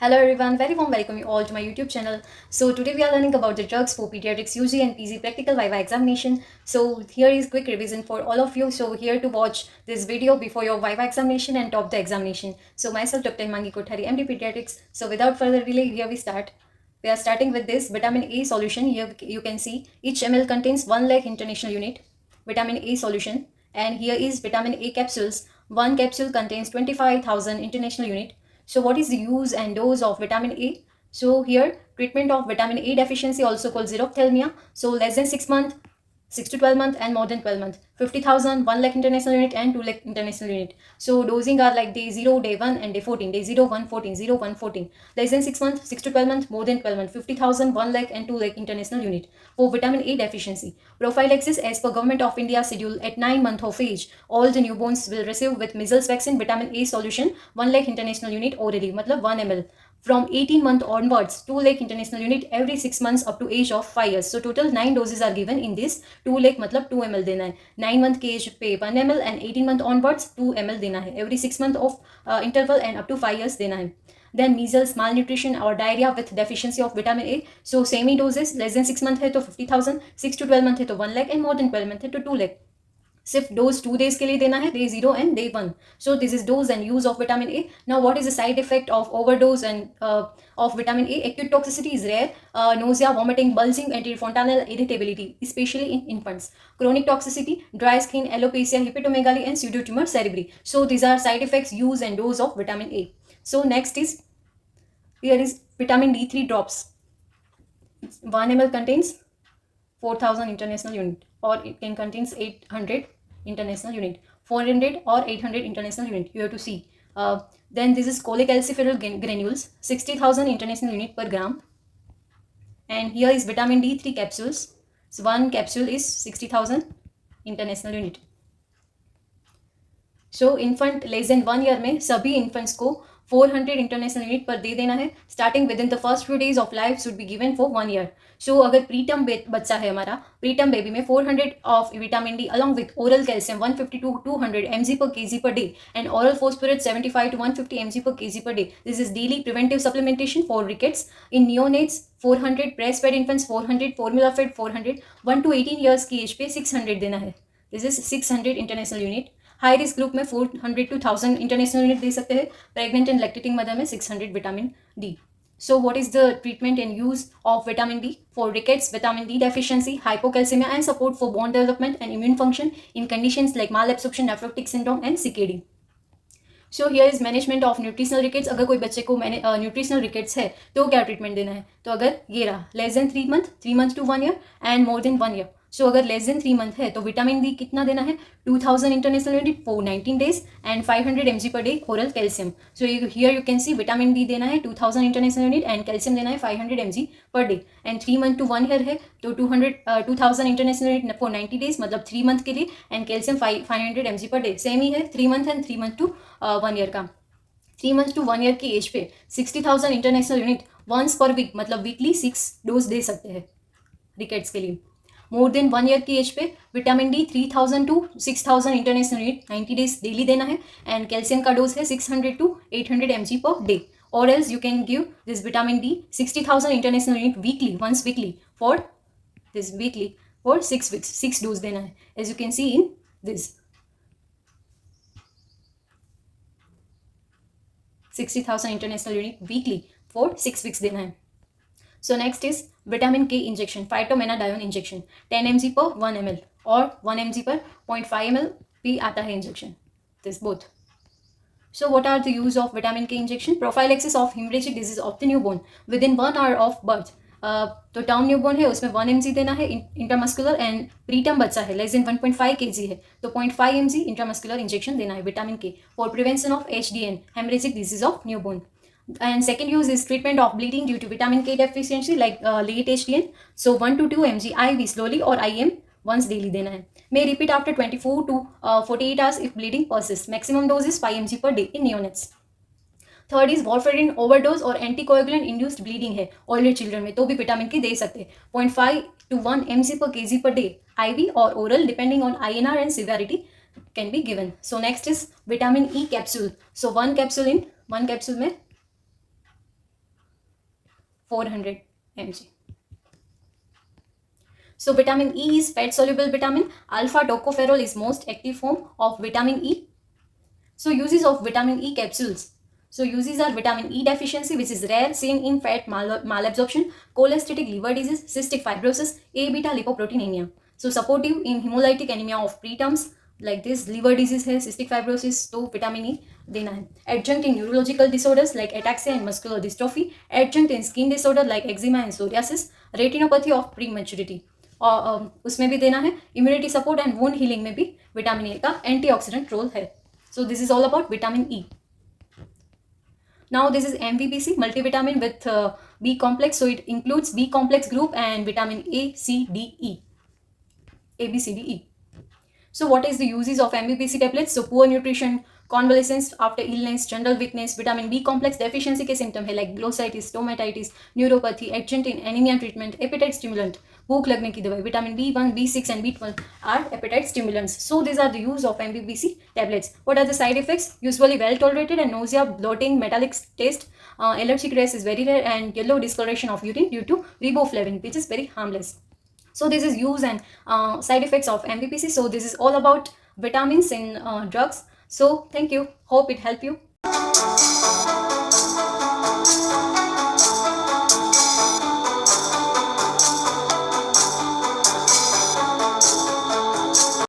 Hello everyone, very warm welcome you all to my YouTube channel. So today we are learning about the drugs for pediatrics UG and PG practical Viva examination. So here is quick revision for all of you. So here to watch this video before your Viva examination and top the examination. So myself Dr. Himangi Kothari, MD Pediatrics. So without further delay, here we start. We are starting with this vitamin A solution. Here you can see each ml contains 1 lakh international unit vitamin A solution, and here is vitamin A capsules. One capsule contains 25,000 international unit. So what is the use and dose of vitamin A? So here treatment of vitamin A deficiency, also called xerophthalmia. So less than 6 months, 6 to 12 months, and more than 12 months. 50,000, 1 lakh international unit and 2 lakh international unit. So dosing are like day 0, day 1 and day 14. Day 0, 1, 14, 0, 1, 14. Less than 6 months, 6 to 12 months, more than 12 months. 50,000, 1 lakh and 2 lakh international unit. For vitamin A deficiency. Prophylaxis as per Government of India schedule at 9 months of age. All the newborns will receive with measles vaccine vitamin A solution 1 lakh international unit orally. मतलब 1 ml. From 18 month onwards, 2 lakh international unit every 6 months up to age of 5 years. So total 9 doses are given in this. 2 lakh मतलब 2 ml देना है. 9 month के age पे 1 ml and 18 month onwards 2 ml देना है. Every 6 month of interval and up to 5 years देना है. Then measles, malnutrition or diarrhea with deficiency of vitamin A. So semi doses, less than 6 month है तो 50,000, 6 to 12 month है तो 1 lakh and more than 12 month है तो 2 lakh. सिर्फ dose 2 days के लिए देना है, day 0 and day 1. So this is dose and use of vitamin A. Now what is the side effect of overdose and of vitamin A? Acute toxicity is rare. Nausea, vomiting, bulging, antifontanal irritability, especially in infants. Chronic toxicity, dry skin, alopecia, hepatomegaly and pseudotumor cerebri. So these are side effects, use and dose of vitamin A. So next is, here is vitamin D3 drops. 1 ml contains 4,000 international unit, or it can contains 800 international unit, 400 or 800 international unit. You have to see. Then this is cholecalciferol granules, 60,000 international unit per gram. And here is vitamin D3 capsules. So one capsule is 60,000 international unit. So infant less than 1 year में सभी infants को 400 international unit पर दे देना है. Starting with in the first few days of life should be given for 1 year. सो अगर preterm बच्चा है हमारा, प्रीटर्म बेबी में 400 of vitamin D along with oral calcium 150 to 200 mg per kg per day and oral phosphorus 75 to 150 mg per kg per day. This is daily preventive supplementation for rickets. In neonates 400, breastfed infants 400, formula fed 400, 1 to 18 years की age पे 600 देना है. This is 600 international unit. High risk group में 400 to 1000 international unit दे सकते हैं. Pregnant and lactating mother में 600 vitamin D. So what is the treatment and use of vitamin D? For rickets, vitamin D deficiency, hypocalcemia and support for bone development and immune function in conditions like malabsorption, nephrotic syndrome and CKD. So here is management of nutritional rickets. अगर कोई बच्चे को nutritional rickets है तो क्या treatment देना है? तो अगर ये रहा less than 3 months, 3 months to 1 year and more than 1 year. सो अगर लेस देन 3 मंथ है तो विटामिन डी कितना देना है? 2000 international unit for 19 days and 500 mg per day oral calcium. So here you can see vitamin D देना है 2000 international unit and calcium देना है 500 mg per day. And 3 month to 1 year है तो 2000 इंटरनेशनल यूनिट फॉर 90 days मतलब 3 month के लिए and calcium 500 mg per day. Same ही है 3 month and 3 month to 1 year का. 3 months to 1 year की एज पे 60,000 international unit once per week मतलब वीकली 6 डोज दे सकते हैं रिकेट्स के लिए. मोर देन 1 year की एज पे vitamin D 3000 to 6000 international unit 90 days daily देना है एंड कैल्शियम का डोज है 600 to 800 mg per day. Or else you can give this vitamin D 60,000 international unit weekly, once weekly for this weekly for 6 weeks. 6 dose देना है as you can see in this 60,000 international unit weekly for 6 weeks देना है. So next is vitamin K injection, phytomenadione injection 10 mg per 1 ml और 1 mg per 0.5 ml भी आता है injection. This both. So what are the use of vitamin K injection? Prophylaxis of hemorrhagic disease of the newborn within 1 hour of birth. तो term newborn है उसमें 1 mg देना है intramuscular and preterm बच्चा है लेस देन 1.5 kg है तो 0.5 mg intramuscular injection देना है विटामिन के for prevention of HDN, haemorrhagic disease of newborn. And second use is treatment of bleeding due to vitamin K deficiency like late HDN. So 1 to 2 mg IV slowly or IM once daily देना है. May repeat after 24 to 48 hours if bleeding persists. Maximum dose is 5 mg per day in neonates. Third is warfarin overdose और anticoagulant induced bleeding है already children में तो भी vitamin के दे सकते हैं 0.5 to 1 mg per kg per day IV or oral depending on INR and severity can be given. So next is vitamin E capsule. So one capsule में 400 mg. So vitamin E is fat soluble vitamin. Alpha tocopherol is most active form of vitamin E. So uses of vitamin E capsules. So uses are vitamin E deficiency, which is rare, seen in fat malabsorption, cholestatic liver disease, cystic fibrosis, A beta lipoproteinemia. So supportive in hemolytic anemia of preterms like this, liver disease है, cystic fibrosis, तो vitamin E देना है. Adjunct in neurological disorders like ataxia and muscular dystrophy, adjunct in skin disorder like eczema and psoriasis, retinopathy of prematurity. और उसमें भी देना है. Immunity support and wound healing में भी विटामिन ए का एंटीऑक्सीडेंट रोल है. So this is all about vitamin E. Now this is MVPC, multivitamin with B complex. So it includes B complex group and vitamin A, C, D, E. A, B, C, D, E. So what is the uses of MVPC tablets? So poor nutrition, convalescence after illness, general weakness, vitamin B complex deficiency के symptom है like glossitis, stomatitis, neuropathy, adjunct in anemia treatment, appetite stimulant, भूख लगने की दवाई, vitamin B1, B6 and B12 are appetite stimulants. So these are the use of MVPC tablets. What are the side effects? Usually well tolerated and nausea, bloating, metallic taste, allergic rash is very rare and yellow discoloration of urine due to riboflavin, which is very harmless. So this is use and side effects of MVPC. So this is all about vitamins in drugs. So thank you. Hope it helped you.